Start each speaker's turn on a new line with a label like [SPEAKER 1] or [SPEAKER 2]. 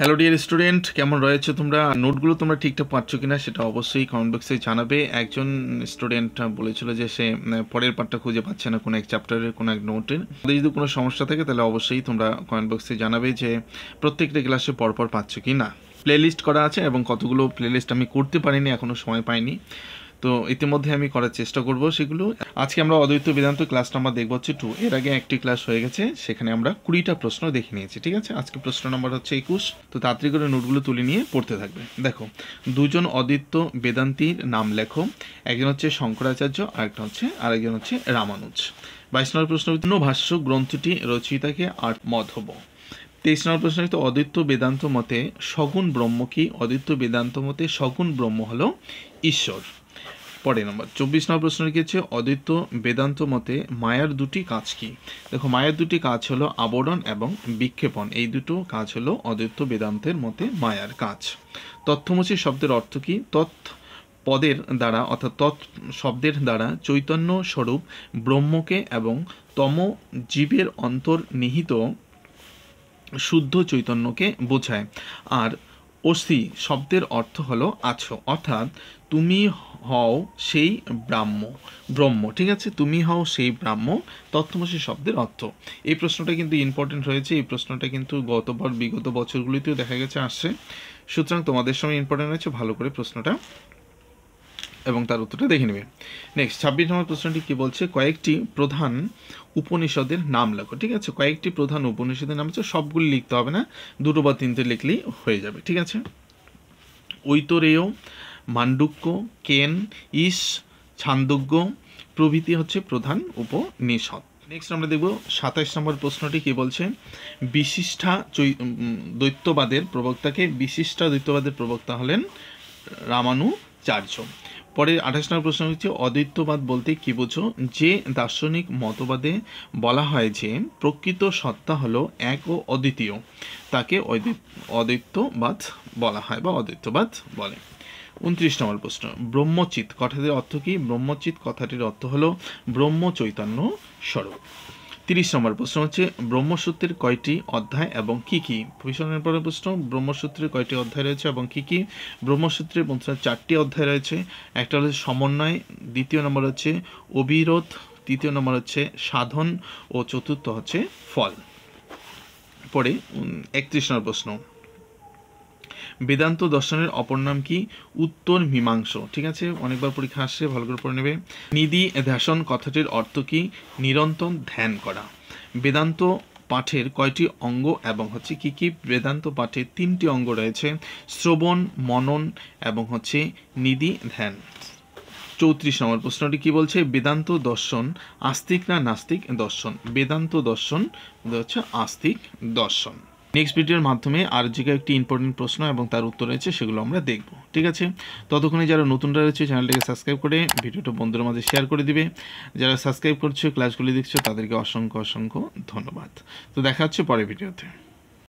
[SPEAKER 1] Hello dear student, কেমন রয়েছে তোমরা? নোটগুলো তোমরা ঠিকঠাক পাচ্ছ কিনা সেটা অবশ্যই কমেন্ট বক্সে জানাবে। একজন স্টুডেন্ট বলেছিল যে সে পরের পার্টটা খুঁজে পাচ্ছে না কোনো এক চ্যাপ্টারের কোনো এক নোটের। যদি কোনো সমস্যা থাকে তাহলে অবশ্যই তোমরা কমেন্ট বক্সে জানাবে যে প্রত্যেকটা ক্লাসে পরপর পাচ্ছ কি না। প্লেলিস্ট করা আছে এবং কতগুলো প্লেলিস্ট আমি করতে পারিনি, এখনও সময় পাইনি, তো ইতিমধ্যে আমি করার চেষ্টা করব সেগুলো। আজকে আমরা অদ্বৈত বেদান্ত ক্লাস নাম্বার দেখব হচ্ছে 2। এর আগে একটি ক্লাস হয়ে গেছে, সেখানে আমরা 20টা প্রশ্ন দেখে নিয়েছি। ঠিক আছে, আজকে প্রশ্ন নাম্বার হচ্ছে 21। তো তাড়াতাড়ি করে নোটগুলো তুলে নিয়ে পড়তে থাকবে। দেখো, দুজন অদ্বৈত বেদান্তীর নাম লেখো। একজন হচ্ছে শঙ্করাচার্য, আরেকজন হচ্ছে রামানুজ। 22 নম্বর প্রশ্ন, ভাষ্য গ্রন্থটি রচয়িতাকে আর মধব। 23 নম্বর প্রশ্ন, অদ্বৈত বেদান্ত মতে সগুণ ব্রহ্ম কি? অদ্বৈত বেদান্ত মতে সগুণ ব্রহ্ম হলো ঈশ্বর। পরের নম্বর 24 নম্বর প্রশ্ন লিখেছে, অদ্বৈত বেদান্ত মতে মায়ার দুটি কাজ কি? দেখো, মায়ার দুটি কাজ হলো আবরণ এবং বিক্ষেপণ। এই দুটো কাজ হলো অদ্বৈত বেদান্তের মতে মায়ার কাজ। তথ্যমসি শব্দের অর্থ কি? তৎ পদের দ্বারা অর্থাৎ তৎ শব্দের দ্বারা চৈতন্য স্বরূপ ব্রহ্মকে এবং তম জীবের অন্তর্নিহিত শুদ্ধ চৈতন্যকে বোঝায়। আর অস্থি শব্দের অর্থ হলো আছো, অর্থাৎ তুমি হও সেই ব্রহ্ম। ঠিক আছে, তুমি হও সেই ব্রাহ্ম, তত্ত্বমসি শব্দের অর্থ। এই প্রশ্নটা কিন্তু ইম্পর্টেন্ট রয়েছে। এই প্রশ্নটা কিন্তু বিগত বছরগুলিতেও দেখা গেছে আসছে, সুতরাং তোমাদের সময় ইম্পর্টেন্ট রয়েছে। ভালো করে প্রশ্নটা এবং তার উত্তরটা দেখে নেবে। নেক্সট 26 নম্বর প্রশ্নটি কি বলছে, কয়েকটি প্রধান উপনিষদের নাম লেখো। ঠিক আছে, কয়েকটি প্রধান উপনিষদের নাম হচ্ছে, সবগুলি লিখতে হবে না, 2 বা 3টে লিখলেই হয়ে যাবে। ঠিক আছে, ঐতরেয়, মান্ডুক্য, কেন, ঈশ, ছান্দোগ্য প্রভৃতি হচ্ছে প্রধান উপনিষদ। নেক্সট আমরা দেখব 27 নম্বর প্রশ্নটি কি বলছে, বিশিষ্টা দ্বৈতবাদের প্রবক্তাকে? বিশিষ্টা দ্বৈতবাদের প্রবক্তা হলেন রামানুচার্য। পরে 28 নম্বর প্রশ্ন হচ্ছে, অদ্বৈতবাদ বলতে কি বোঝো? যে দার্শনিক মতবাদে বলা হয় যে প্রকৃত সত্তা হলো এক ও অদ্বিতীয়, তাকে অদ্বৈতবাদ বলা হয় বা অদ্বৈতবাদ বলে। 29 নম্বর প্রশ্ন, ব্রহ্মচিৎ কথাটির অর্থ কি? ব্রহ্মচিৎ কথাটির অর্থ হলো ব্রহ্ম চৈতন্য স্বরূপ। 30 নম্বর প্রশ্ন হচ্ছে, ব্রহ্মসূত্রের কয়টি অধ্যায় এবং কি কি? ভীষণ ইম্পর্টেন্ট প্রশ্ন। ব্রহ্মসূত্রের কয়টি অধ্যায় রয়েছে এবং কি কি? ব্রহ্মসূত্রের 4টি অধ্যায় রয়েছে। একটা হচ্ছে সমন্বয়, দ্বিতীয় নম্বর হচ্ছে অবিরোধ, তৃতীয় নম্বর হচ্ছে সাধন ও চতুর্থ হচ্ছে ফল। পরে 31 নম্বর প্রশ্ন, বেদান্ত দর্শনের অপর নাম কি? উত্তর মীমাংস। ঠিক আছে, অনেকবার পরীক্ষা আসছে, ভালো করে পড়ে নেবে। নিধি ধ্যাসন কথাটির অর্থ কি? নিরন্তর ধ্যান করা। বেদান্ত পাঠের কয়টি অঙ্গ এবং হচ্ছে কি কি? বেদান্ত পাঠের 3টি অঙ্গ রয়েছে, শ্রবণ, মনন এবং হচ্ছে নিধি ধ্যান। 34 নম্বর প্রশ্নটি কি বলছে, বেদান্ত দর্শন আস্তিক না নাস্তিক দর্শন? বেদান্ত দর্শন হচ্ছে আস্তিক দর্শন। নেক্সট ভিডিওর মাধ্যমে আর যে একটি ইম্পর্টেন্ট প্রশ্ন এবং তার উত্তর রয়েছে সেগুলো আমরা দেখব। ঠিক আছে, ততক্ষণে যারা নতুনরা রয়েছে চ্যানেলটিকে সাবস্ক্রাইব করে ভিডিওটা বন্ধুদের মাঝে শেয়ার করে দিবে। যারা সাবস্ক্রাইব করছো, ক্লাসগুলি দেখছো, তাদেরকে অসংখ্য ধন্যবাদ। তো দেখা হচ্ছে পরের ভিডিওতে।